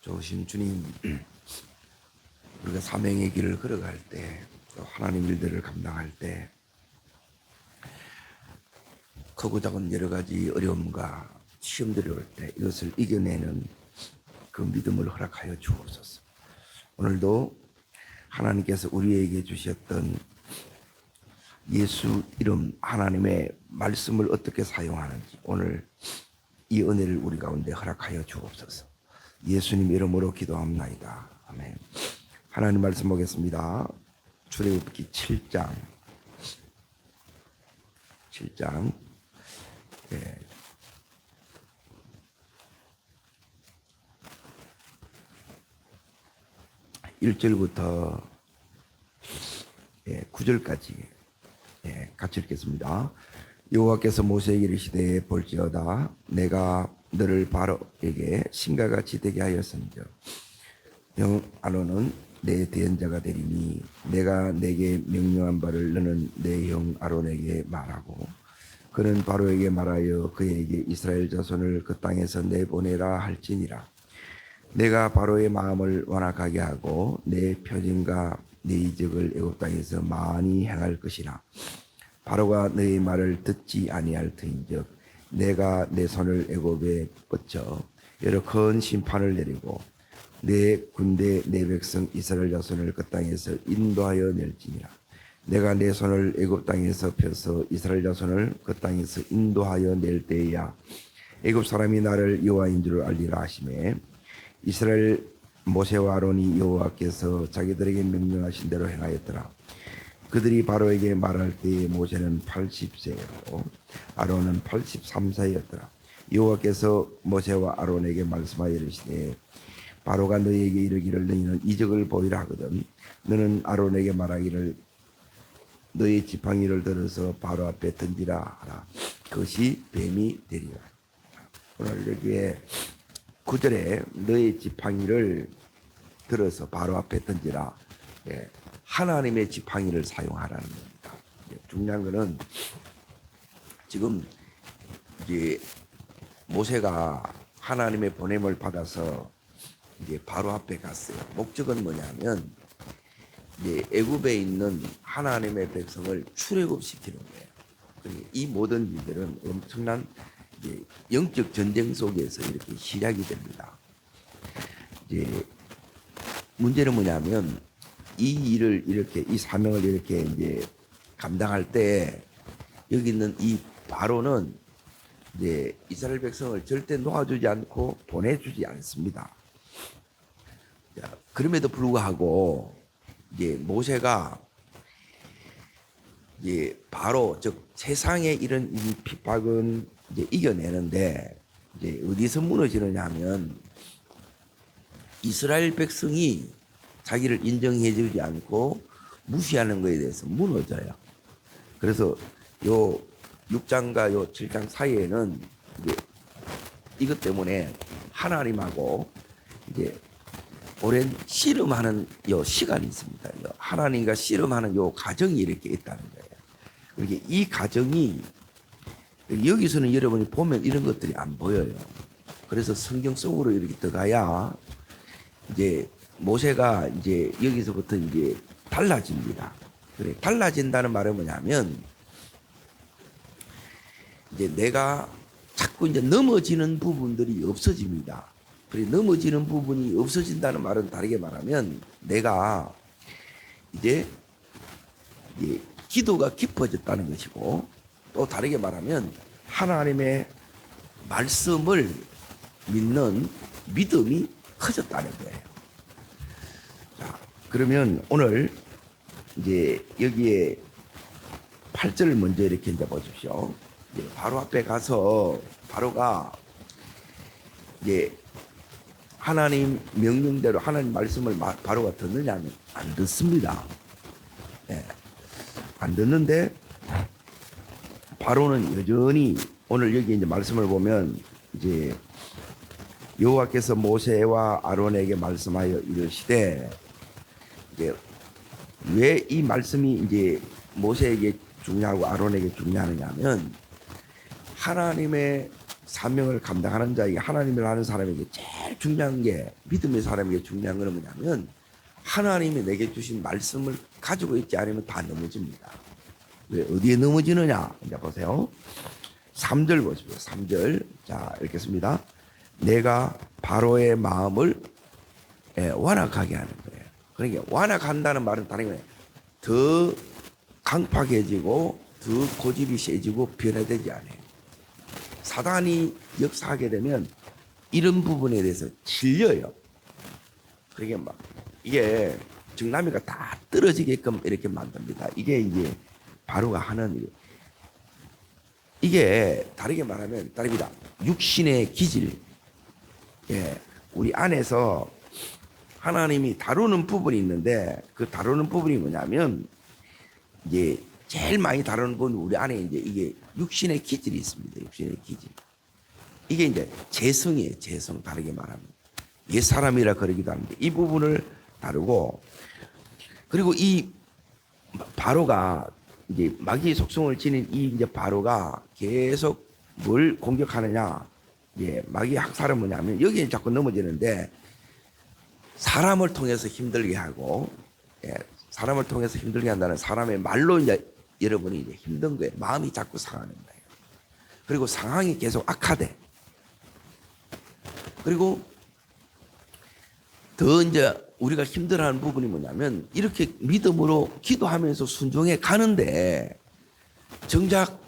좋으신 주님, 우리가 사명의 길을 걸어갈 때, 또 하나님 일들을 감당할 때, 크고 작은 여러 가지 어려움과 시험들이 올 때 이것을 이겨내는 그 믿음을 허락하여 주옵소서. 오늘도 하나님께서 우리에게 주셨던 예수 이름 하나님의 말씀을 어떻게 사용하는지 오늘 이 은혜를 우리 가운데 허락하여 주옵소서. 예수님 이름으로 기도합나이다. 아멘. 하나님 말씀 보겠습니다. 출애굽기 7장 예. 1절부터 9절까지 같이 읽겠습니다. 여호와께서 모세에게 이르시되 볼지어다 내가 너를 바로에게 신과 같이 되게 하였은즉 형 아론은 내 대언자가 되리니 내가 내게 명령한 바를 너는 내 형 아론에게 말하고 그는 바로에게 말하여 그에게 이스라엘 자손을 그 땅에서 내보내라 할지니라. 내가 바로의 마음을 완악하게 하고 내 표징과 내 이적을 애굽 땅에서 많이 행할 것이라. 바로가 너의 말을 듣지 아니할 터인즉 내가 내 손을 애굽에 뻗쳐 여러 큰 심판을 내리고 내 군대 내 백성 이스라엘 자손을 그 땅에서 인도하여 낼지니라. 내가 내 손을 애굽 땅에서 펴서 이스라엘 자손을 그 땅에서 인도하여 낼 때에야 애굽 사람이 나를 여호와인 줄 알리라 하시매 이스라엘 모세와 아론이 여호와께서 자기들에게 명령하신 대로 행하였더라. 그들이 바로에게 말할 때에 모세는 80세였고 아론은 83세였더라. 여호와께서 모세와 아론에게 말씀하여 이르시되 바로가 너희에게 이르기를 너희는 이적을 보이라 하거든 너는 아론에게 말하기를 너희 지팡이를 들어서 바로 앞에 던지라 하라. 그것이 뱀이 되리라. 오늘 여기에 9절에 너희 지팡이를 들어서 바로 앞에 던지라. 하나님의 지팡이를 사용하라는 겁니다. 중요한 것은 지금 이제 모세가 하나님의 보냄을 받아서 이제 바로 앞에 갔어요. 목적은 뭐냐면 이제 애굽에 있는 하나님의 백성을 출애굽시키는 거예요. 이 모든 일들은 엄청난 이제 영적 전쟁 속에서 이렇게 시작이 됩니다. 이제 문제는 뭐냐면 이 일을 이렇게 이 사명을 이렇게 이제 감당할 때 여기 있는 이 바로는 이제 이스라엘 백성을 절대 놓아주지 않고 보내주지 않습니다. 자, 그럼에도 불구하고 이제 모세가 이제 바로 즉 세상의 이런 이 핍박은 이제 이겨내는데 이제 어디서 무너지느냐면 이스라엘 백성이 자기를 인정해주지 않고 무시하는 것에 대해서 무너져요. 그래서 요 6장과 요 7장 사이에는 이제 이것 때문에 하나님하고 이제 오랜 씨름하는 요 시간이 있습니다. 하나님과 씨름하는 요 과정이 이렇게 있다는 거예요. 그렇게 이 과정이 여기서는 여러분이 보면 이런 것들이 안 보여요. 그래서 성경 속으로 이렇게 들어가야 이제 모세가 이제 여기서부터 이제 달라집니다. 그래, 달라진다는 말은 뭐냐면 이제 내가 자꾸 이제 넘어지는 부분들이 없어집니다. 그래, 넘어지는 부분이 없어진다는 말은 다르게 말하면 내가 이제 기도가 깊어졌다는 것이고 또 다르게 말하면 하나님의 말씀을 믿는 믿음이 커졌다는 거예요. 자, 그러면 오늘 이제 여기에 8절을 먼저 이렇게 이제 보십시오. 이제 바로 앞에 가서 바로가 이제 하나님 명령대로 하나님 말씀을 바로가 듣느냐면 안 듣습니다. 안 듣는데 바로는 여전히 오늘 여기 이제 말씀을 보면 이제 여호와께서 모세와 아론에게 말씀하여 이르시되 이제 왜 이 말씀이 이제 모세에게 중요하고 아론에게 중요하느냐면 하나님의 사명을 감당하는 자에게, 하나님을 아는 사람에게 제일 중요한 게, 믿음의 사람에게 중요한 건 뭐냐면 하나님이 내게 주신 말씀을 가지고 있지 않으면 다 넘어집니다. 왜 어디에 넘어지느냐? 이제 보세요. 3절 보십시오. 3절. 자, 읽겠습니다. 내가 바로의 마음을 완악하게 하는 거예요. 그러니까 완악한다는 말은 다른 거예요. 더 강팍해지고 더 고집이 세지고 변화되지 않아요. 사단이 역사하게 되면 이런 부분에 대해서 질려요. 그러니까 막 이게 정남이가 다 떨어지게끔 이렇게 만듭니다. 이게 이제 바로가 하는 일. 이게 다르게 말하면 다릅니다. 육신의 기질. 예, 우리 안에서 하나님이 다루는 부분이 있는데 그 다루는 부분이 뭐냐면 이제 제일 많이 다루는 부분 우리 안에 이제 이게 육신의 기질이 있습니다. 육신의 기질. 이게 이제 재성이에요. 재성. 다르게 말하면 옛 사람이라 그러기도 하는데 이 부분을 다루고, 그리고 이 바로가 이제 마귀의 속성을 지닌 이 이제 바로가 계속 뭘 공격하느냐? 예, 마귀의 학살은 뭐냐면 여기에 자꾸 넘어지는데 사람을 통해서 힘들게 하고, 예, 사람을 통해서 힘들게 한다는 사람의 말로 이제 여러분이 이제 힘든 거예요. 마음이 자꾸 상하는 거예요. 그리고 상황이 계속 악화돼. 그리고 더 이제 우리가 힘들어하는 부분이 뭐냐면 이렇게 믿음으로 기도하면서 순종해 가는데 정작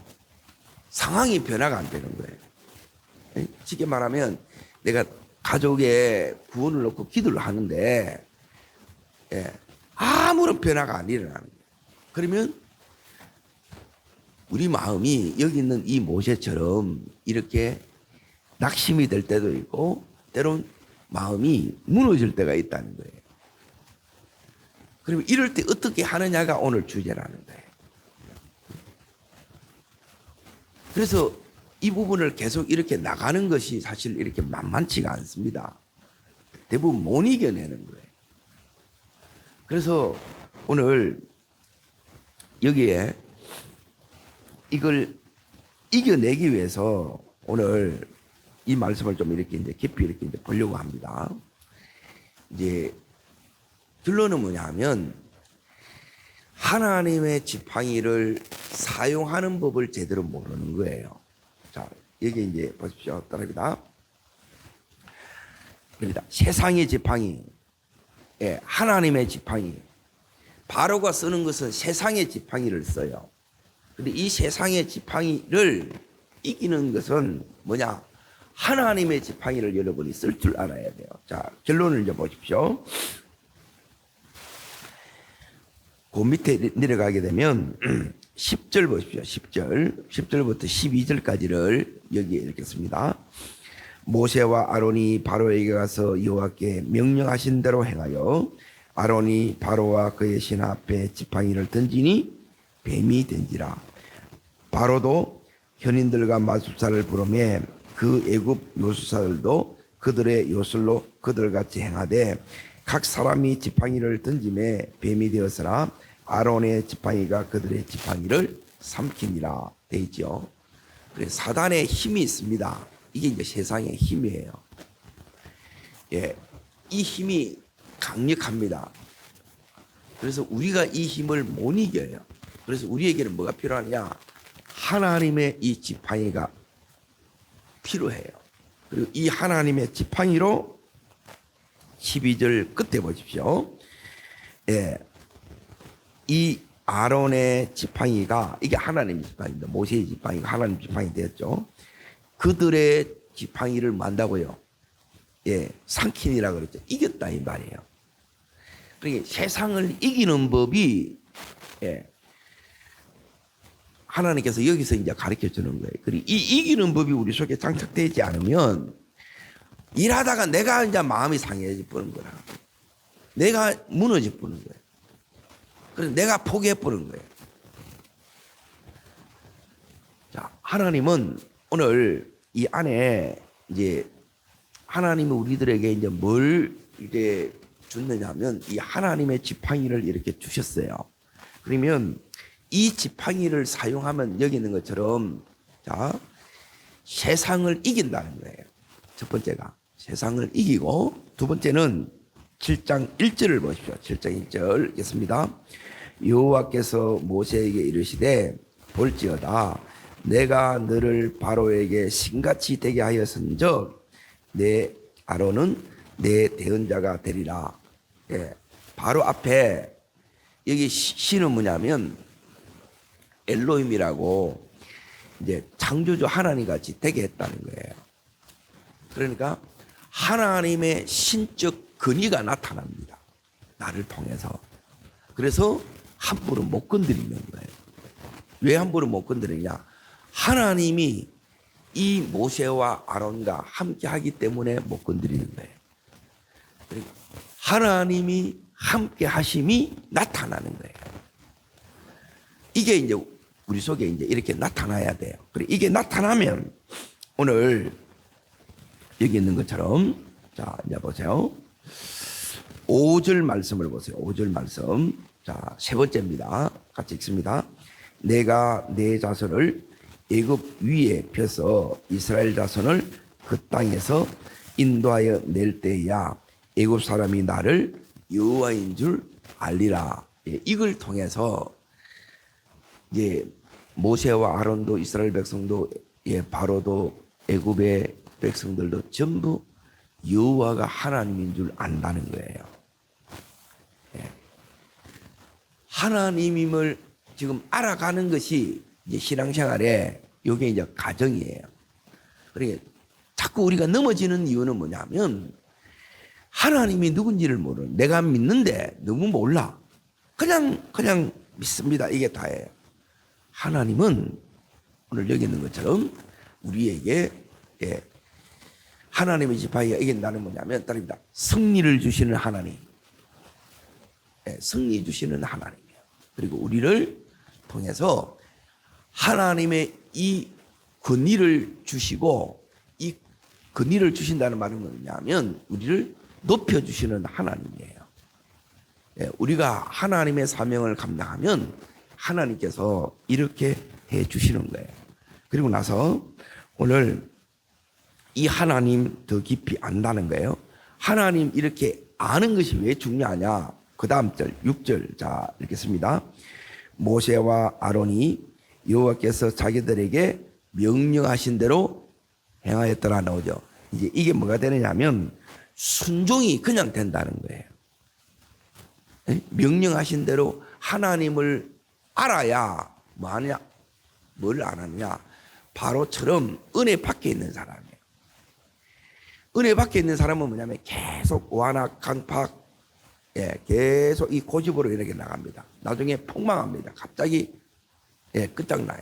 상황이 변화가 안 되는 거예요. 쉽게 말하면 내가 가족의 구원을 놓고 기도를 하는데 아무런 변화가 안 일어나는 거예요. 그러면 우리 마음이 여기 있는 이 모세처럼 이렇게 낙심이 될 때도 있고 때론 마음이 무너질 때가 있다는 거예요. 그러면 이럴 때 어떻게 하느냐가 오늘 주제라는 거예요. 그래서 이 부분을 계속 이렇게 나가는 것이 사실 이렇게 만만치가 않습니다. 대부분 못 이겨내는 거예요. 그래서 오늘 여기에 이걸 이겨내기 위해서 오늘 이 말씀을 좀 이렇게 이제 깊이 이렇게 이제 보려고 합니다. 이제 결론은 뭐냐면 하나님의 지팡이를 사용하는 법을 제대로 모르는 거예요. 자, 여기 이제 보십시오. 따라합니다. 그럽니다. 세상의 지팡이, 예, 하나님의 지팡이. 바로가 쓰는 것은 세상의 지팡이를 써요. 근데 이 세상의 지팡이를 이기는 것은 뭐냐? 하나님의 지팡이를 여러분이 쓸 줄 알아야 돼요. 자, 결론을 이제 보십시오. 그 밑에 내려가게 되면 10절 보십시오. 10절부터 12절까지를 여기에 읽겠습니다. 모세와 아론이 바로에게 가서 여호와께 명령하신 대로 행하여 아론이 바로와 그의 신 앞에 지팡이를 던지니 뱀이 된지라. 바로도 현인들과 마술사를 부르매 그 애굽 요술사들도 그들의 요술로 그들같이 행하되 각 사람이 지팡이를 던짐에 뱀이 되었으나 아론의 지팡이가 그들의 지팡이를 삼키니라 돼 있죠. 그래서 사단의 힘이 있습니다. 이게 이제 세상의 힘이에요. 예, 이 힘이 강력합니다. 그래서 우리가 이 힘을 못 이겨요. 그래서 우리에게는 뭐가 필요하냐? 하나님의 이 지팡이가 필요해요. 그리고 이 하나님의 지팡이로 12절 끝에 보십시오. 예, 이 아론의 지팡이가 이게 하나님의 지팡이입니다. 모세의 지팡이가 하나님의 지팡이 되었죠. 그들의 지팡이를 만다고요. 예, 삼킨이라 그랬죠. 이겼다 이 말이에요. 그러니까 세상을 이기는 법이 하나님께서 여기서 이제 가르쳐 주는 거예요. 그리고 이 이기는 법이 우리 속에 장착되지 않으면 일하다가 내가 이제 마음이 상해져 버는 거라. 내가 무너져 버는 거예요. 그래서 내가 포기해 버는 거예요. 자, 하나님은 오늘 이 안에 이제 하나님이 우리들에게 이제 뭘 이제 줬느냐면 이 하나님의 지팡이를 이렇게 주셨어요. 그러면 이 지팡이를 사용하면 여기 있는 것처럼 자 세상을 이긴다는 거예요. 첫 번째가 세상을 이기고, 두 번째는 7장 1절을 보십시오. 7장 1절 읽겠습니다. 여호와께서 모세에게 이르시되 볼지어다 내가 너를 바로에게 신같이 되게 하였은즉 내 아론은 내 대언자가 되리라. 예, 바로 앞에 여기 시는 뭐냐면 엘로힘이라고 이제 창조주 하나님 같이 되게 했다는 거예요. 그러니까 하나님의 신적 근위가 나타납니다. 나를 통해서. 그래서 함부로 못 건드리는 거예요. 왜 함부로 못 건드리냐? 하나님이 이 모세와 아론과 함께 하기 때문에 못 건드리는 거예요. 그러니까 하나님이 함께 하심이 나타나는 거예요. 이게 이제 우리 속에 이제 이렇게 나타나야 돼요. 그리고 이게 나타나면 오늘 여기 있는 것처럼, 자, 이제 보세요. 5절 말씀을 보세요. 5절 말씀. 자, 세 번째입니다. 같이 읽습니다. 내가 내 자손을 애굽 위에 펴서 이스라엘 자손을 그 땅에서 인도하여 낼 때야 애굽 사람이 나를 여호와인 줄 알리라. 예, 이걸 통해서 이제 모세와 아론도 이스라엘 백성도, 예, 바로도 애굽의 백성들도 전부 여호와가 하나님인 줄 안다는 거예요. 예. 하나님임을 지금 알아가는 것이 이제 신앙생활에 이게 이제 가정이에요. 그러니까 자꾸 우리가 넘어지는 이유는 뭐냐면 하나님이 누군지를 모르는, 내가 믿는데 너무 몰라. 그냥 믿습니다. 이게 다예요. 하나님은 오늘 여기 있는 것처럼 우리에게, 예, 하나님의 지파이가 이긴다는 뭐냐면 따릅니다. 승리를 주시는 하나님, 예, 승리 주시는 하나님이에요. 그리고 우리를 통해서 하나님의 이 권위를 주시고, 이 권위를 주신다는 말은 뭐냐면 우리를 높여주시는 하나님이에요. 예, 우리가 하나님의 사명을 감당하면 하나님께서 이렇게 해 주시는 거예요. 그리고 나서 오늘 이 하나님 더 깊이 안다는 거예요. 하나님 이렇게 아는 것이 왜 중요하냐? 그 다음 절 6절 자 읽겠습니다. 모세와 아론이 여호와께서 자기들에게 명령하신 대로 행하였더라 나오죠. 이제 이게 뭐가 되느냐면 순종이 그냥 된다는 거예요. 명령하신 대로 하나님을 알아야 뭐 하냐? 뭘 안 하느냐? 바로처럼 은혜 밖에 있는 사람이에요. 은혜 밖에 있는 사람은 뭐냐면 계속 완악, 강팍, 예, 계속 이 고집으로 이렇게 나갑니다. 나중에 폭망합니다. 갑자기, 예, 끝장나요.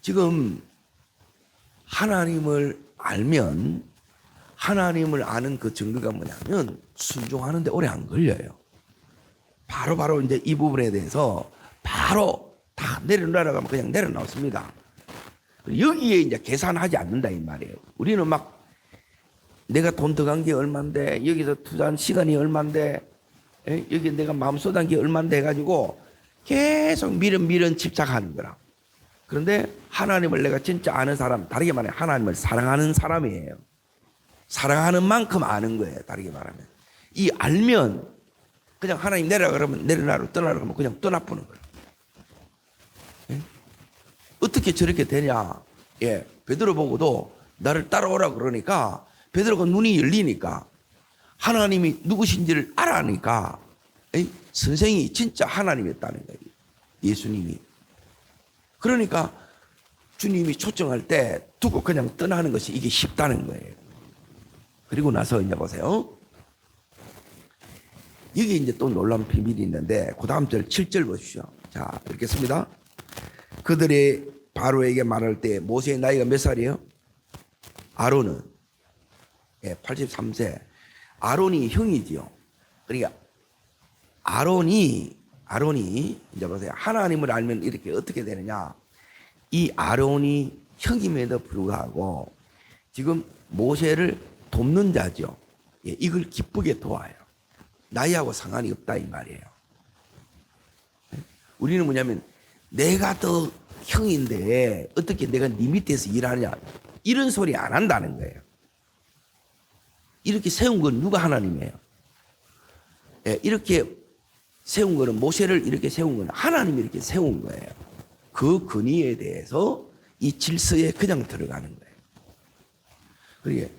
지금 하나님을 알면, 하나님을 아는 그 증거가 뭐냐면 순종하는데 오래 안 걸려요. 바로 이제 이 부분에 대해서 바로 다 내려놓으라고 하면 그냥 내려놓습니다. 여기에 이제 계산하지 않는다 이 말이에요. 우리는 막 내가 돈 들어간 게 얼만데, 여기서 투자한 시간이 얼만데, 여기 내가 마음 쏟은 게 얼만데 해가지고 계속 미련 집착하는 거라. 그런데 하나님을 내가 진짜 아는 사람, 다르게 말하면 하나님을 사랑하는 사람이에요. 사랑하는 만큼 아는 거예요. 다르게 말하면. 이 알면 그냥 하나님 내려라 그러면 내려놔로 떠나라 그러면 그냥 떠나보는 거예요. 예? 어떻게 저렇게 되냐? 예, 베드로 보고도 나를 따라오라 그러니까 베드로가 눈이 열리니까 하나님이 누구신지를 알아니까, 예? 선생이 진짜 하나님이었다는 거예요. 예수님이. 그러니까 주님이 초청할 때 두고 그냥 떠나는 것이 이게 쉽다는 거예요. 그리고 나서 이제 보세요. 여기 이제 또 놀라운 비밀이 있는데 그 다음 절 7절 보십시오. 자, 읽겠습니다. 그들이 바로에게 말할 때 모세의 나이가 몇 살이에요? 아론은, 예, 83세. 아론이 형이지요. 그러니까 아론이 이제 보세요. 하나님을 알면 이렇게 어떻게 되느냐? 이 아론이 형임에도 불구하고 지금 모세를 돕는 자죠. 예, 이걸 기쁘게 도와요. 나이하고 상관이 없다 이 말이에요. 우리는 뭐냐면 내가 더 형인데 어떻게 내가 네 밑에서 일하냐, 이런 소리 안 한다는 거예요. 이렇게 세운 건 누가? 하나님이에요. 예, 이렇게 세운 거는, 모세를 이렇게 세운 건 하나님이 이렇게 세운 거예요. 그 근위에 대해서 이 질서에 그냥 들어가는 거예요. 그러게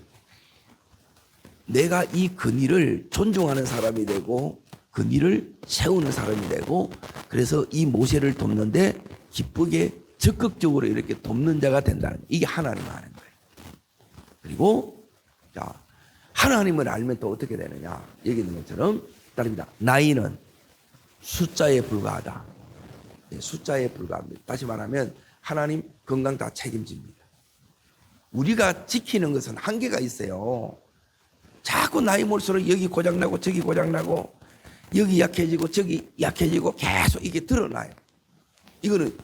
내가 이 근위를 존중하는 사람이 되고 근위를 세우는 사람이 되고, 그래서 이 모세를 돕는데 기쁘게 적극적으로 이렇게 돕는 자가 된다는, 이게 하나님 하는 거예요. 그리고 자, 하나님을 알면 또 어떻게 되느냐, 여기 있는 것처럼 따릅니다. 나이는 숫자에 불과하다. 숫자에 불과합니다. 다시 말하면 하나님 건강 다 책임집니다. 우리가 지키는 것은 한계가 있어요. 자꾸 나이 먹을수록 여기 고장나고 저기 고장나고 여기 약해지고 저기 약해지고 계속 이게 드러나요. 이거는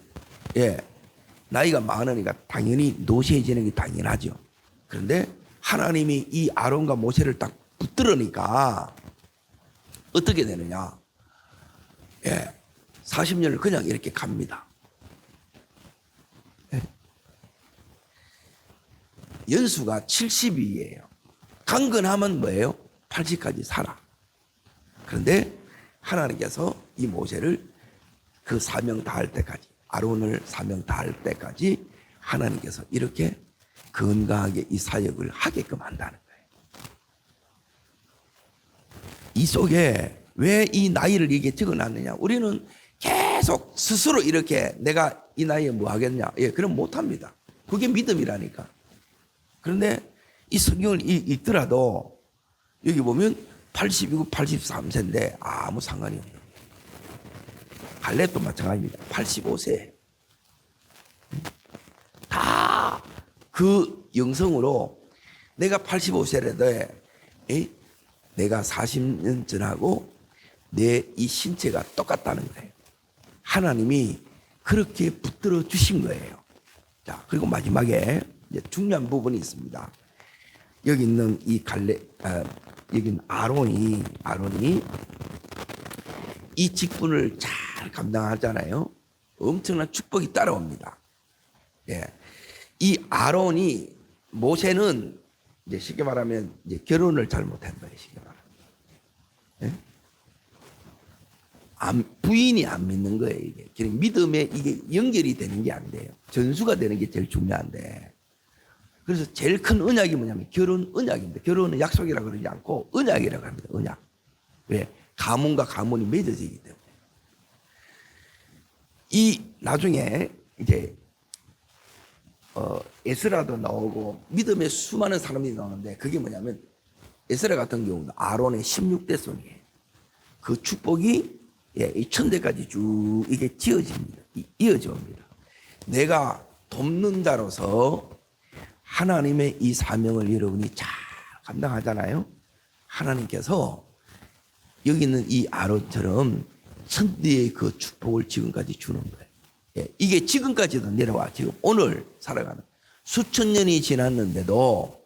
나이가 많으니까 당연히 노쇠해지는 게 당연하죠. 그런데 하나님이 이 아론과 모세를 딱 붙들으니까 어떻게 되느냐, 40년을 그냥 이렇게 갑니다. 연수가 70이에요. 강건하면 뭐예요? 80까지 살아. 그런데 하나님께서 이 모세를 그 사명 다할 때까지, 아론을 사명 다할 때까지 하나님께서 이렇게 건강하게 이 사역을 하게끔 한다는 거예요. 이 속에 왜 이 나이를 이게 적어놨느냐, 우리는 계속 스스로 이렇게 내가 이 나이에 뭐 하겠냐, 그럼 못합니다. 그게 믿음이라니까. 그런데 이 성경을 읽더라도 여기 보면 80이고 83세인데 아무 상관이 없는 거예요. 갈렙도 마찬가지입니다. 85세. 다 그 영성으로 내가 85세라도 내가 40년 전하고 내 이 신체가 똑같다는 거예요. 하나님이 그렇게 붙들어 주신 거예요. 자, 그리고 마지막에 이제 중요한 부분이 있습니다. 여기 있는 이 여기는 아론이 이 직분을 잘 감당하잖아요. 엄청난 축복이 따라옵니다. 이 아론이, 모세는 이제 쉽게 말하면 이제 결혼을 잘못한 거예요. 쉽게 말하면. 부인이 안 믿는 거예요. 이게 믿음에 이게 연결이 되는 게 안 돼요. 전수가 되는 게 제일 중요한데, 그래서 제일 큰 언약이 뭐냐면 결혼 언약입니다. 결혼은 약속이라 그러지 않고 언약이라고 합니다. 언약. 왜? 가문과 가문이 맺어지기 때문에. 이 나중에 이제 에스라도 나오고 믿음의 수많은 사람들이 나오는데, 그게 뭐냐면 에스라 같은 경우는 아론의 16대 손이에요. 그 축복이 이 천대까지 쭉 이게 이어져 옵니다. 내가 돕는 자로서 하나님의 이 사명을 여러분이 잘 감당하잖아요. 하나님께서 여기 있는 이 아론처럼 천대의 그 축복을 지금까지 주는 거예요. 이게 지금까지도 내려와. 지금 오늘 살아가는 수천 년이 지났는데도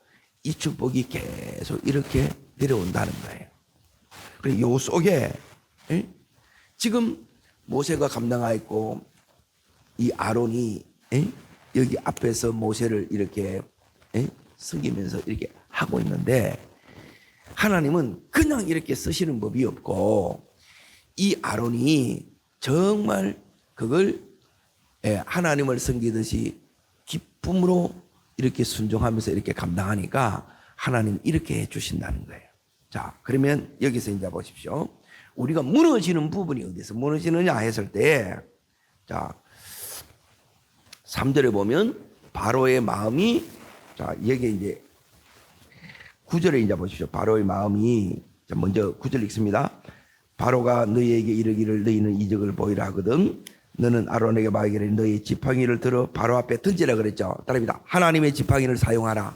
이 축복이 계속 이렇게 내려온다는 거예요. 그리고 요 속에 지금 모세가 감당하였고 이 아론이 여기 앞에서 모세를 이렇게 섬기면서 이렇게 하고 있는데, 하나님은 그냥 이렇게 쓰시는 법이 없고 이 아론이 정말 그걸 하나님을 섬기듯이 기쁨으로 이렇게 순종하면서 이렇게 감당하니까 하나님 이렇게 해주신다는 거예요. 자, 그러면 여기서 이제 보십시오. 우리가 무너지는 부분이 어디서 무너지느냐 했을 때, 자, 3절에 보면 바로의 마음이, 자, 여기 이제 9절에 이제 보십시오. 바로의 마음이, 자, 먼저 9절 읽습니다. 바로가 너희에게 이르기를 너희는 이적을 보이라 하거든 너는 아론에게 말하기를 너희 지팡이를 들어 바로 앞에 던지라 그랬죠. 따릅니다. 하나님의 지팡이를 사용하라.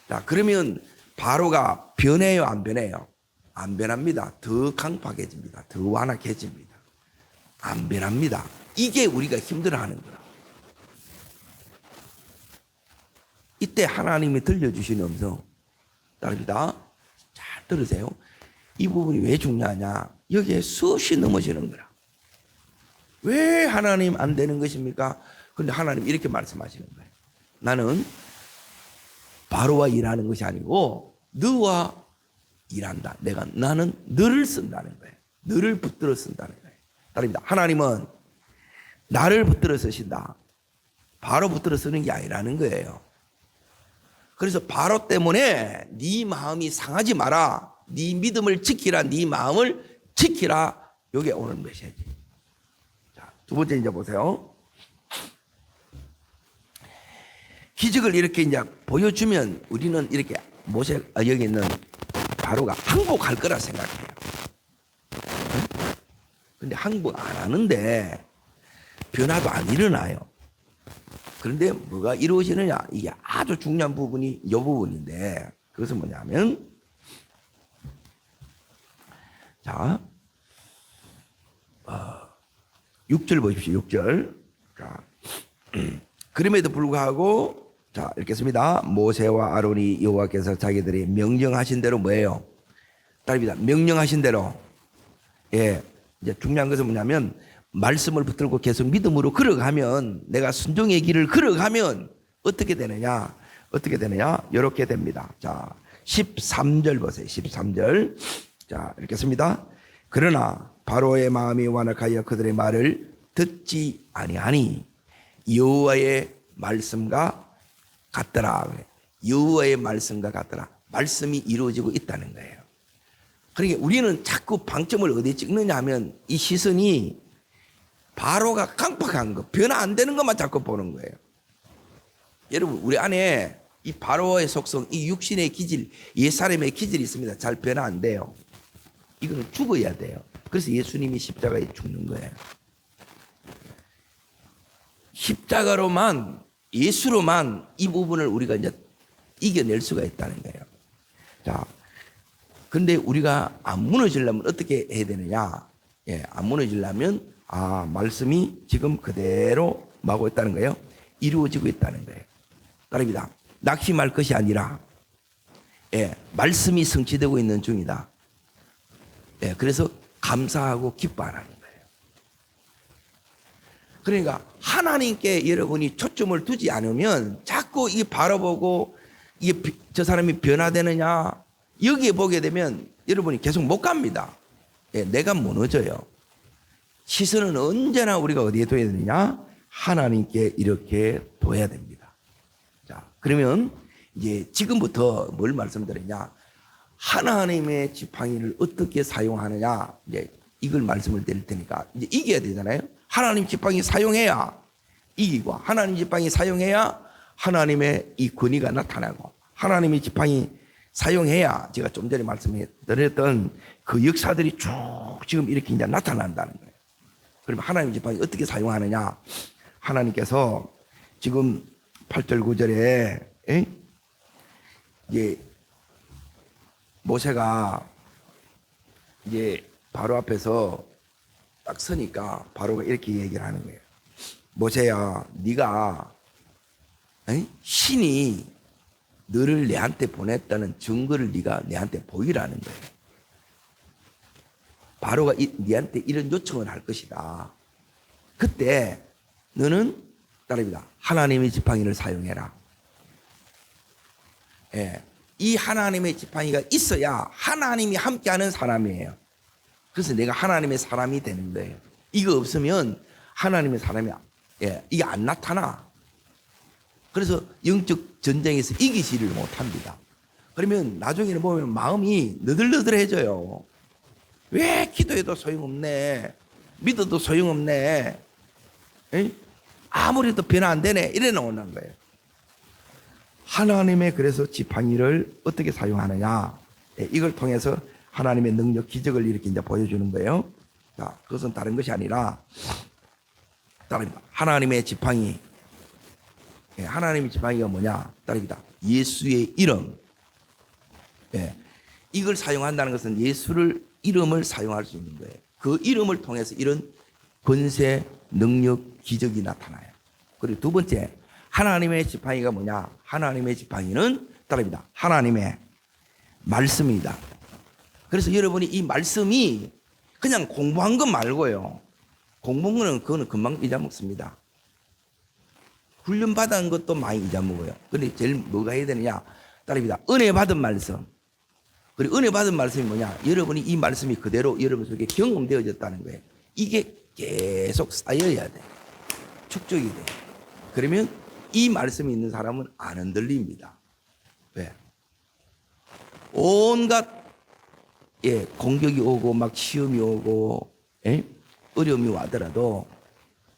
자, 그러면 바로가 변해요, 안 변해요? 안 변합니다. 더 강팍해집니다. 더 완악해집니다. 안 변합니다. 이게 우리가 힘들어하는 거라. 이때 하나님이 들려주신 음성, 따릅니다. 잘 들으세요. 이 부분이 왜 중요하냐? 여기에 수없이 넘어지는 거라. 왜 하나님 안 되는 것입니까? 그런데 하나님 이렇게 말씀하시는 거예요. 나는 바로와 일하는 것이 아니고 너와 일한다. 나는 너를 쓴다는 거예요. 너를 붙들어 쓴다는 거예요. 다릅니다. 하나님은 나를 붙들어 쓰신다. 바로 붙들어 쓰는 게 아니라는 거예요. 그래서 바로 때문에 네 마음이 상하지 마라. 네 믿음을 지키라. 네 마음을 지키라. 이게 오늘 메시지. 자, 두 번째 이제 보세요. 기적을 이렇게 이제 보여주면 우리는 이렇게 여기 있는 바로가 항복할 거라 생각해요. 근데 항복 안 하는데 변화도 안 일어나요. 그런데 뭐가 이루어지느냐? 이게 아주 중요한 부분이 이 부분인데 그것은 뭐냐면 자 6절 보십시오. 6절. 자, 그럼에도 불구하고 자 읽겠습니다. 모세와 아론이 여호와께서 자기들이 명령하신 대로 뭐예요? 따릅니다. 명령하신 대로. 예, 이제 중요한 것은 뭐냐면 말씀을 붙들고 계속 믿음으로 걸어가면 내가 순종의 길을 걸어가면 어떻게 되느냐? 어떻게 되느냐? 이렇게 됩니다. 자, 13절 보세요. 13절. 자, 읽겠습니다. 그러나 바로의 마음이 완악하여 그들의 말을 듣지 아니하니 여호와의 말씀과 같더라. 여호와의 말씀과 같더라. 말씀이 이루어지고 있다는 거예요. 그러니까 우리는 자꾸 방점을 어디에 찍느냐 하면 이 시선이 바로가 강팍한 거, 변화 안 되는 것만 자꾸 보는 거예요. 여러분, 우리 안에 이 바로의 속성, 이 육신의 기질, 옛사람의 기질이 있습니다. 잘 변화 안 돼요. 이거는 죽어야 돼요. 그래서 예수님이 십자가에 죽는 거예요. 십자가로만, 예수로만 이 부분을 우리가 이제 이겨낼 수가 있다는 거예요. 자, 근데 우리가 안 무너지려면 어떻게 해야 되느냐? 예, 안 무너지려면 말씀이 지금 그대로 뭐하고 있다는 거예요? 이루어지고 있다는 거예요. 따릅니다. 낙심할 것이 아니라 말씀이 성취되고 있는 중이다. 그래서 감사하고 기뻐하라는 거예요. 그러니까 하나님께 여러분이 초점을 두지 않으면 자꾸 이 바라보고 이게 저 사람이 변화되느냐 여기에 보게 되면 여러분이 계속 못 갑니다. 내가 무너져요. 시선은 언제나 우리가 어디에 둬야 되느냐? 하나님께 이렇게 둬야 됩니다. 자, 그러면 이제 지금부터 뭘 말씀드리냐? 하나님의 지팡이를 어떻게 사용하느냐? 이제 이걸 말씀을 드릴 테니까 이제 이겨야 되잖아요. 하나님 지팡이 사용해야 이기고 하나님 지팡이 사용해야 하나님의 이 권위가 나타나고 하나님의 지팡이 사용해야 제가 좀 전에 말씀드렸던 그 역사들이 쭉 지금 이렇게 이제 나타난다는 거예요. 그러면 하나님 지팡이 어떻게 사용하느냐? 하나님께서 지금 8절 9절에 이제 모세가 이제 바로 앞에서 딱 서니까 바로가 이렇게 얘기를 하는 거예요. 모세야, 네가 신이 너를 내한테 보냈다는 증거를 네가 내한테 보이라는 거예요. 바로가 네한테 이런 요청을 할 것이다. 그때 너는 따릅니다. 하나님의 지팡이를 사용해라. 이 하나님의 지팡이가 있어야 하나님이 함께하는 사람이에요. 그래서 내가 하나님의 사람이 되는 거예요. 이거 없으면 하나님의 사람이 이게 안 나타나. 그래서 영적 전쟁에서 이기지를 못합니다. 그러면 나중에는 보면 마음이 너덜너덜해져요. 왜 기도해도 소용없네. 믿어도 소용없네. 아무리 도 변화 안 되네. 이래 나오는 거예요. 하나님의 그래서 지팡이를 어떻게 사용하느냐. 이걸 통해서 하나님의 능력, 기적을 이렇게 이제 보여주는 거예요. 자, 그것은 다른 것이 아니라 따릅니다. 하나님의 지팡이. 하나님의 지팡이가 뭐냐? 따릅니다. 예수의 이름. 이걸 사용한다는 것은 예수를 이름을 사용할 수 있는 거예요. 그 이름을 통해서 이런 권세, 능력, 기적이 나타나요. 그리고 두 번째, 하나님의 지팡이가 뭐냐? 하나님의 지팡이는 따릅니다. 하나님의 말씀이다. 그래서 여러분이 이 말씀이 그냥 공부한 것 말고요. 공무원은 그거는 금방 잊어먹습니다. 훈련받은 것도 많이 잊어먹어요. 그런데 제일 뭐가 해야 되느냐? 따릅니다. 은혜 받은 말씀. 그리고 은혜 받은 말씀이 뭐냐? 여러분이 이 말씀이 그대로 여러분 속에 경험되어졌다는 거예요. 이게 계속 쌓여야 돼. 축적이 돼. 그러면 이 말씀이 있는 사람은 안 흔들립니다. 왜? 온갖 공격이 오고 막 시험이 오고 어려움이 와더라도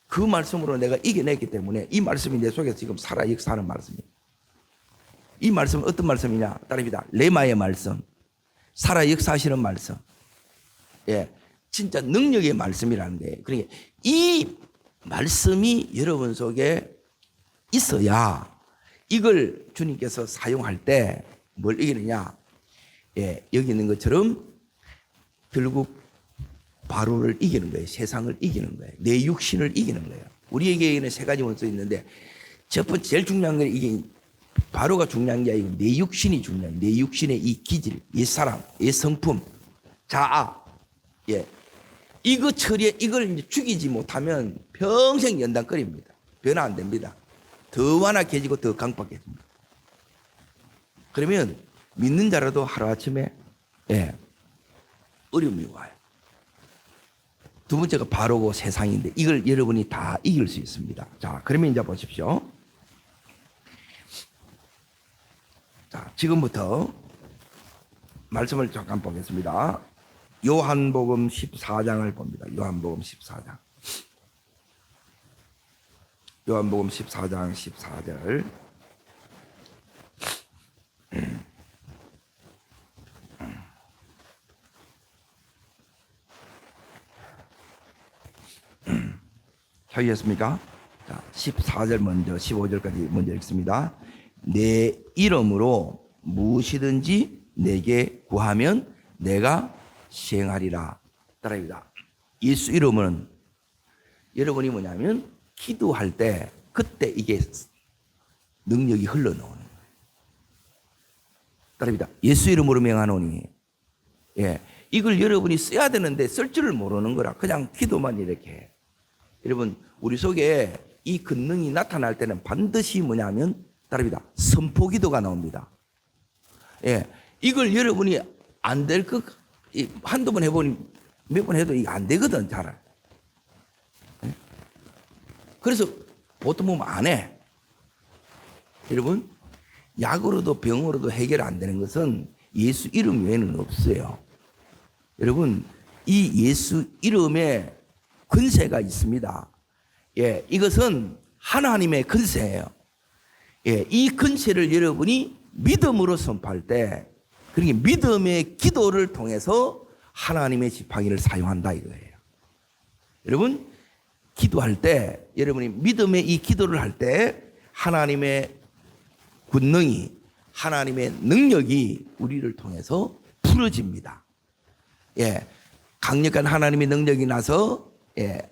그 말씀으로 내가 이겨냈기 때문에 이 말씀이 내 속에 지금 살아 역사하는 말씀이에요. 이 말씀은 어떤 말씀이냐? 따릅니다. 레마의 말씀. 살아 역사하시는 말씀. 진짜 능력의 말씀이라는 거예요. 그러니까 이 말씀이 여러분 속에 있어야 이걸 주님께서 사용할 때 뭘 이기느냐? 여기 있는 것처럼 결국 바로를 이기는 거예요. 세상을 이기는 거예요. 내 육신을 이기는 거예요. 우리에게는 세 가지 원수 있는데 첫 번째 제일 중요한 건 이게 바로가 중요한 게 아니고 내 육신이 중요해요. 내 육신의 이 기질, 옛사람, 옛성품, 자아. 이거 처리해, 이걸 이제 죽이지 못하면 평생 연단거립니다. 변화 안 됩니다. 더 완악해지고 더 강박해집니다. 그러면 믿는 자라도 하루아침에 어려움이 와요. 두 번째가 바로고 세상인데 이걸 여러분이 다 이길 수 있습니다. 자, 그러면 이제 보십시오. 자, 지금부터 말씀을 잠깐 보겠습니다. 요한복음 14장을 봅니다. 요한복음 14장. 요한복음 14장 14절. 찾으셨습니까? 자, 14절 먼저 15절까지 먼저 읽습니다. 내 이름으로 무엇이든지 내게 구하면 내가 시행하리라. 따라합니다. 예수 이름은 여러분이 뭐냐면 기도할 때 그때 이게 능력이 흘러나오는 거예요. 따라합니다. 예수 이름으로 명하노니. 이걸 여러분이 써야 되는데 쓸 줄을 모르는 거라 그냥 기도만 이렇게 해. 여러분 우리 속에 이 권능이 나타날 때는 반드시 뭐냐면 따릅니다. 선포기도가 나옵니다. 이걸 여러분이 안 될 것 한두 번 해보니 몇 번 해도 이게 안 되거든 잘. 그래서 보통 보면 안 해. 여러분 약으로도 병으로도 해결 안 되는 것은 예수 이름 외에는 없어요. 여러분 이 예수 이름에 권세가 있습니다. 이것은 하나님의 권세예요. 이 권세를 여러분이 믿음으로 선포할 때, 그러니까 믿음의 기도를 통해서 하나님의 지팡이를 사용한다 이거예요. 여러분, 기도할 때, 여러분이 믿음의 이 기도를 할 때 하나님의 권능이, 하나님의 능력이 우리를 통해서 풀어집니다. 강력한 하나님의 능력이 나서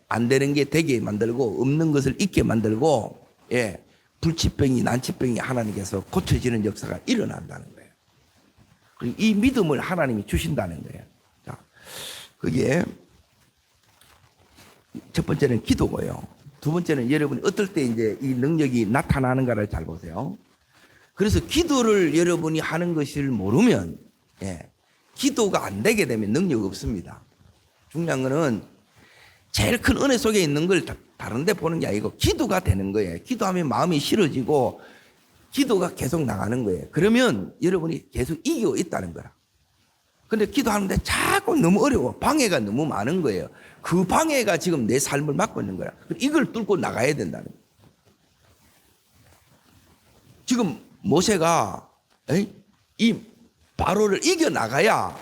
안 되는 게 되게 만들고 없는 것을 있게 만들고 불치병이 난치병이 하나님께서 고쳐지는 역사가 일어난다는 거예요. 그리고 이 믿음을 하나님이 주신다는 거예요. 자, 그게 첫 번째는 기도고요. 두 번째는 여러분이 어떨 때 이제 이 능력이 나타나는가를 잘 보세요. 그래서 기도를 여러분이 하는 것을 모르면 기도가 안 되게 되면 능력 없습니다. 중요한 거는 제일 큰 은혜 속에 있는 걸 다른 데 보는 게 아니고 기도가 되는 거예요. 기도하면 마음이 싫어지고 기도가 계속 나가는 거예요. 그러면 여러분이 계속 이기고 있다는 거라. 근데 기도하는데 자꾸 너무 어려워. 방해가 너무 많은 거예요. 그 방해가 지금 내 삶을 막고 있는 거야. 이걸 뚫고 나가야 된다는 거예요. 지금 모세가 이 바로를 이겨나가야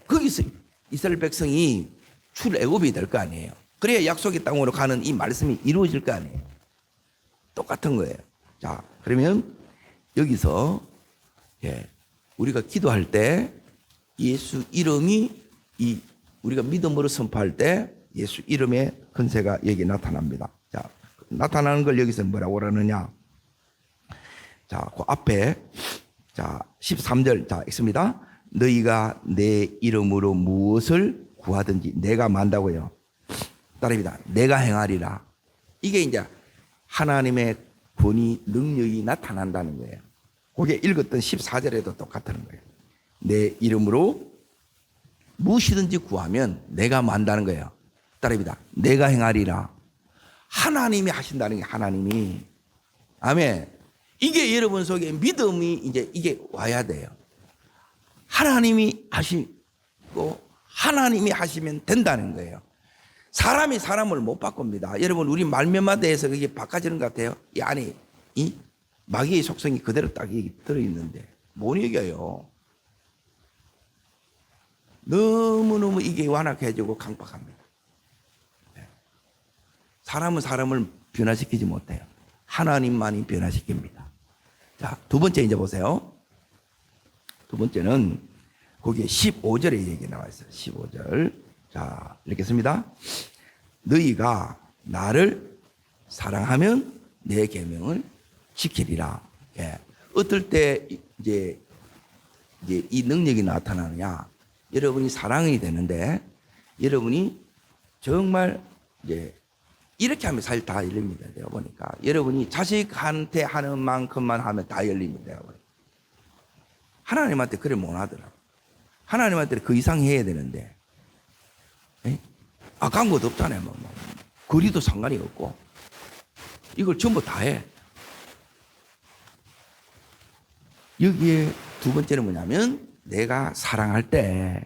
거기서 이스라엘 백성이 출애굽이 될 거 아니에요. 그래야 약속의 땅으로 가는 이 말씀이 이루어질 거 아니에요. 똑같은 거예요. 자, 그러면 여기서 우리가 기도할 때 예수 이름이 우리가 믿음으로 선포할 때 예수 이름의 권세가 여기 나타납니다. 자, 나타나는 걸 여기서 뭐라고 그러느냐? 자, 그 앞에 자 13절 자 읽습니다. 너희가 내 이름으로 무엇을 구하든지 내가 만다고요. 따릅니다. 내가 행하리라. 이게 이제 하나님의 권위, 능력이 나타난다는 거예요. 그게 읽었던 14절에도 똑같은 거예요. 내 이름으로 무엇이든지 구하면 내가 만다는 거예요. 따릅니다. 내가 행하리라. 하나님이 하신다는 게 하나님이. 아멘. 이게 여러분 속에 믿음이 이제 이게 와야 돼요. 하나님이 하시고 하나님이 하시면 된다는 거예요. 사람이 사람을 못 바꿉니다. 여러분 우리 말면마다 해서 그게 바꿔지는 것 같아요. 이 안에 이 마귀의 속성이 그대로 딱 들어있는데 못 이겨요. 너무너무 이게 완악해지고 강박합니다. 사람은 사람을 변화시키지 못해요. 하나님만이 변화시킵니다. 자, 두 번째 이제 보세요. 두 번째는 거기에 15절에 얘기 나와 있어요. 15절. 자, 읽겠습니다. 너희가 나를 사랑하면 내 계명을 지키리라. 예. 어떨 때 이제 이 능력이 나타나느냐? 여러분이 사랑이 되는데 여러분이 정말 이제 이렇게 하면 사실 다 열립니다. 내가 보니까 여러분이 자식한테 하는 만큼만 하면 다 열립니다. 하나님한테 그래 못 하더라고. 하나님한테 그 이상 해야 되는데, 아까운 것도 없잖아요. 뭐. 거리도 상관이 없고 이걸 전부 다 해. 여기에 두 번째는 뭐냐면 내가 사랑할 때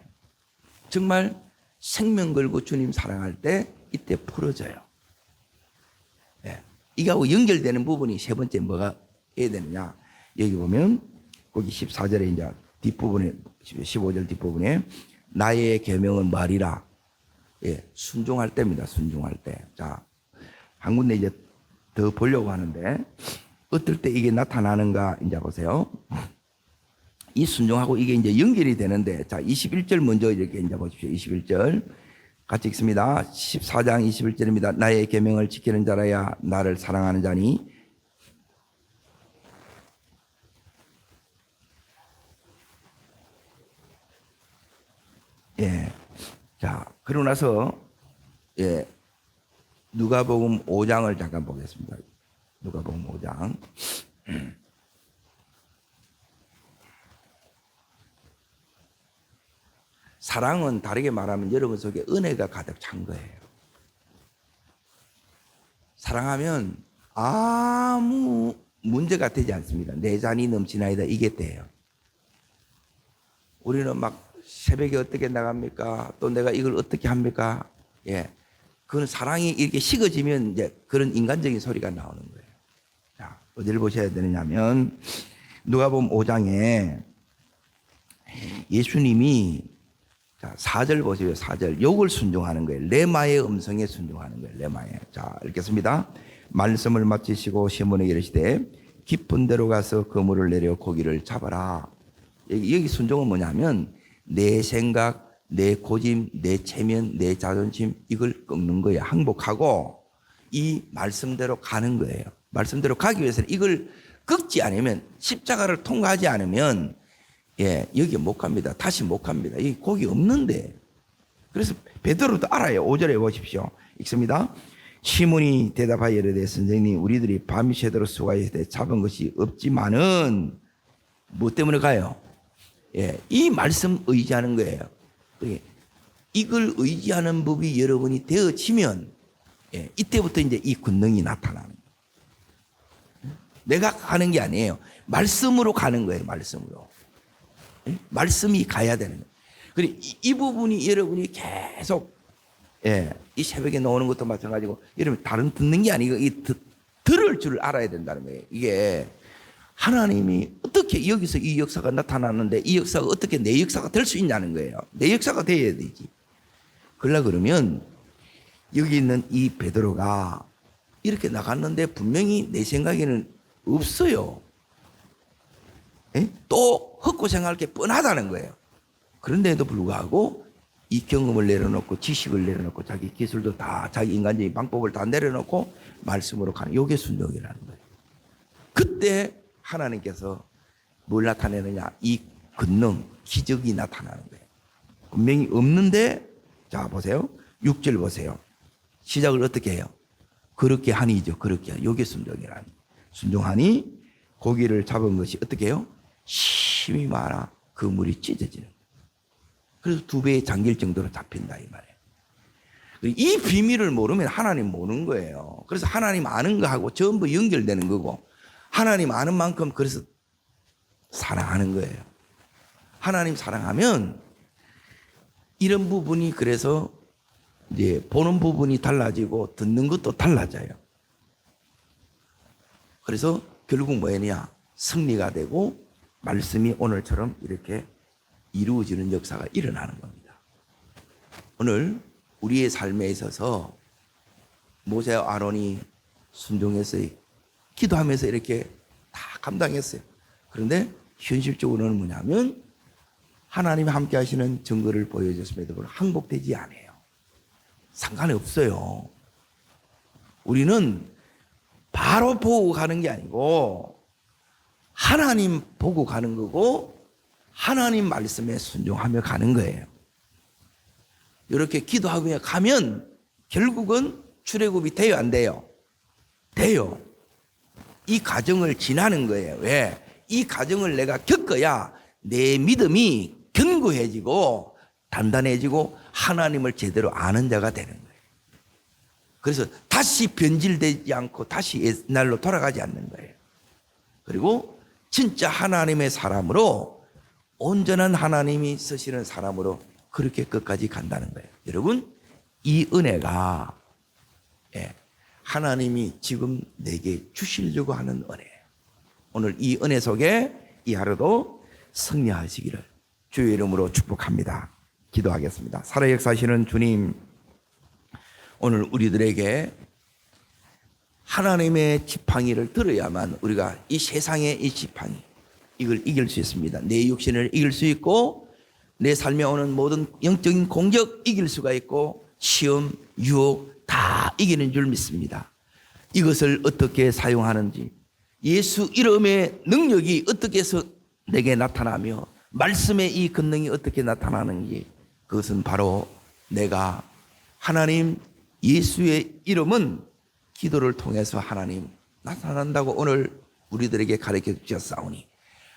정말 생명 걸고 주님 사랑할 때 이때 풀어져요. 이거하고 연결되는 부분이 세 번째 뭐가 해야 되느냐. 여기 보면 거기 14절에 이제 뒷부분에 15절 뒷부분에 나의 계명은 말이라. 예, 순종할 때입니다. 순종할 때. 자, 한 군데 이제 더 보려고 하는데 어떨 때 이게 나타나는가 이제 보세요. 이 순종하고 이게 이제 연결이 되는데 자, 21절 먼저 이렇게 이제 보십시오. 21절. 같이 읽습니다. 14장 21절입니다. 나의 계명을 지키는 자라야 나를 사랑하는 자니 예. 자, 그러고 나서 예. 누가복음 5장을 잠깐 보겠습니다. 누가복음 5장. 사랑은 다르게 말하면 여러분 속에 은혜가 가득 찬 거예요. 사랑하면 아무 문제가 되지 않습니다. 내 잔이 넘치나이다 이게 돼요. 우리는 막 새벽에 어떻게 나갑니까? 또 내가 이걸 어떻게 합니까? 예, 그건 사랑이 이렇게 식어지면 이제 그런 인간적인 소리가 나오는 거예요. 자, 어디를 보셔야 되느냐면 누가복음 5장에 예수님이 자, 4절 보세요. 4절. 욕을 순종하는 거예요. 레마의 음성에 순종하는 거예요. 레마에. 자, 읽겠습니다. 말씀을 마치시고 시몬에게 이르시되 깊은 데로 가서 그물을 내려 고기를 잡아라. 여기 순종은 뭐냐면 내 생각, 내 고집, 내 체면, 내 자존심 이걸 꺾는 거예요. 항복하고 이 말씀대로 가는 거예요. 말씀대로 가기 위해서는 이걸 꺾지 않으면 십자가를 통과하지 않으면 예, 여기 못 갑니다. 다시 못 갑니다. 이 고기 없는데. 그래서 베드로도 알아요. 5절에 보십시오. 읽습니다. 시몬이 대답하여 이르되 선생님 우리들이 밤이 새도록 수고하여 잡은 것이 없지만은 뭐 때문에 가요? 예, 이 말씀 의지하는 거예요. 이걸 의지하는 법이 여러분이 되어지면 예, 이때부터 이제 이 권능이 나타나는 거예요. 내가 가는 게 아니에요. 말씀으로 가는 거예요. 말씀으로. 말씀이 가야 되는 거예요. 그리고 이 부분이 여러분이 계속 예, 이 새벽에 나오는 것도 마찬가지고 여러분 다른 듣는 게 아니고 들을 줄 알아야 된다는 거예요. 이게 하나님이 어떻게 여기서 이 역사가 나타나는데 이 역사가 어떻게 내 역사가 될 수 있냐는 거예요. 내 역사가 돼야 되지. 그러면 여기 있는 이 베드로가 이렇게 나갔는데 분명히 내 생각에는 없어요. 예? 또 헛고생할 게 뻔하다는 거예요. 그런데도 불구하고 이 경험을 내려놓고 지식을 내려놓고 자기 기술도 다 자기 인간적인 방법을 다 내려놓고 말씀으로 가는 이게 순종이라는 거예요. 그때 하나님께서 뭘 나타내느냐 이 권능 기적이 나타나는 거예요. 분명히 없는데 자 보세요. 6절 보세요. 시작을 어떻게 해요? 그렇게 하니죠. 그렇게. 요게 순종이라니. 순종하니 고기를 잡은 것이 어떻게 해요? 힘이 많아 그 물이 찢어지는 거예요. 그래서 2배에 잠길 정도로 잡힌다 이 말이에요. 이 비밀을 모르면 하나님 모르는 거예요. 그래서 하나님 아는 거하고 전부 연결되는 거고, 하나님 아는 만큼 그래서 사랑하는 거예요. 하나님 사랑하면 이런 부분이 그래서 이제 보는 부분이 달라지고 듣는 것도 달라져요. 그래서 결국 뭐냐? 승리가 되고 말씀이 오늘처럼 이렇게 이루어지는 역사가 일어나는 겁니다. 오늘 우리의 삶에 있어서 모세와 아론이 순종해서 기도하면서 이렇게 다 감당했어요. 그런데 현실적으로는 뭐냐면 하나님이 함께 하시는 증거를 보여줬음에도 불구하고 항복되지 않아요. 상관이 없어요. 우리는 바로 보고 가는 게 아니고 하나님 보고 가는 거고 하나님 말씀에 순종하며 가는 거예요. 이렇게 기도하며 가면 결국은 출애굽이 돼요, 안 돼요? 돼요. 이 과정을 지나는 거예요. 왜? 이 과정을 내가 겪어야 내 믿음이 견고해지고 단단해지고 하나님을 제대로 아는 자가 되는 거예요. 그래서 다시 변질되지 않고 다시 옛날로 돌아가지 않는 거예요. 그리고 진짜 하나님의 사람으로, 온전한 하나님이 쓰시는 사람으로 그렇게 끝까지 간다는 거예요. 여러분, 이 은혜가 하나님이 지금 내게 주시려고 하는 은혜예요. 오늘 이 은혜 속에 이 하루도 승리하시기를 주의 이름으로 축복합니다. 기도하겠습니다. 살아 역사하시는 주님, 오늘 우리들에게 하나님의 지팡이를 들어야만 우리가 이 세상의 이 지팡이, 이걸 이길 수 있습니다. 내 육신을 이길 수 있고 내 삶에 오는 모든 영적인 공격 이길 수가 있고 시험, 유혹 다 이기는 줄 믿습니다. 이것을 어떻게 사용하는지, 예수 이름의 능력이 어떻게 해서 내게 나타나며 말씀의 이 권능이 어떻게 나타나는지, 그것은 바로 내가 하나님 예수의 이름은 기도를 통해서 하나님 나타난다고 오늘 우리들에게 가르쳐 주셨사오니,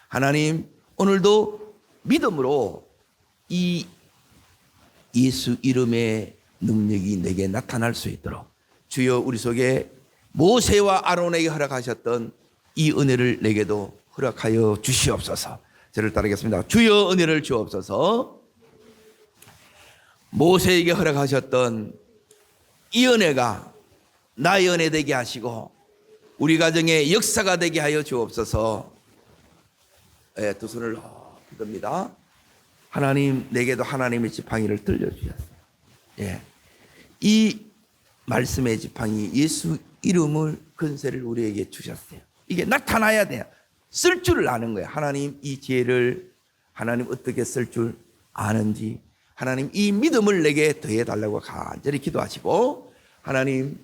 하나님 오늘도 믿음으로 이 예수 이름의 능력이 내게 나타날 수 있도록 주여 우리 속에 모세와 아론에게 허락하셨던 이 은혜를 내게도 허락하여 주시옵소서. 저를 따르겠습니다. 주여 은혜를 주옵소서. 모세에게 허락하셨던 이 은혜가 나의 은혜 되게 하시고 우리 가정의 역사가 되게 하여 주옵소서. 두 손을 듭니다. 하나님, 내게도 하나님의 지팡이를 들려주셨어요. 이 말씀의 지팡이, 예수 이름을 권세를 우리에게 주셨어요. 이게 나타나야 돼요. 쓸 줄을 아는 거예요. 하나님 이 지혜를 하나님 어떻게 쓸 줄 아는지, 하나님 이 믿음을 내게 더해달라고 간절히 기도하시고, 하나님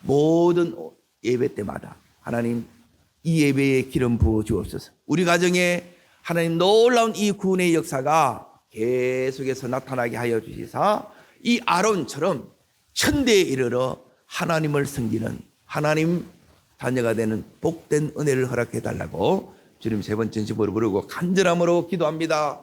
모든 예배 때마다 하나님 이 예배에 기름 부어 주옵소서. 우리 가정에 하나님 놀라운 이 구원의 역사가 계속해서 나타나게 하여 주시사, 이 아론처럼 천대에 이르러 하나님을 섬기는 하나님 자녀가 되는 복된 은혜를 허락해 달라고 주님 세 번 전심으로 부르고 간절함으로 기도합니다.